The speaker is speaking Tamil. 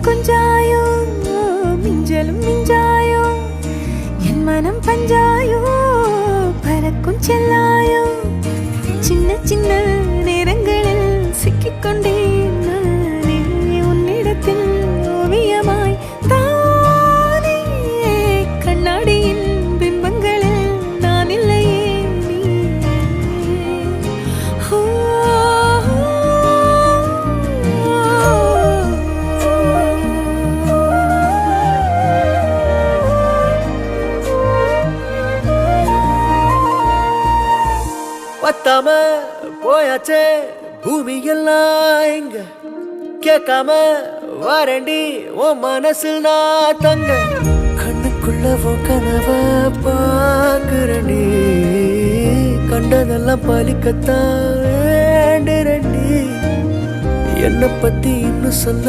கொஞ்சாயோ மிஞ்சலும் மிஞ்சாயோ என் மனம் பஞ்சாயோ பறக்கும் செல்லாயோ சின்ன சின்ன நேரங்களில் சிக்கிக்கொண்டேன் நானே உன்னிடத்தில் ஓவியமாய் தானே கண்ணாடியின் பிம்பங்களில் நான் இல்லையே நீ பத்தாம போயாச்சே பூமி எல்லாம் இங்க கேட்காம வாரண்டி உன் மனசில் நான் தங்க கண்ணுக்குள்ள உன் கனவ பாக்குறண்டி கண்டதெல்லாம் பலிக்கத்தான் வேண்டுறண்டி என்னை பத்தி இன்னும் சொல்ல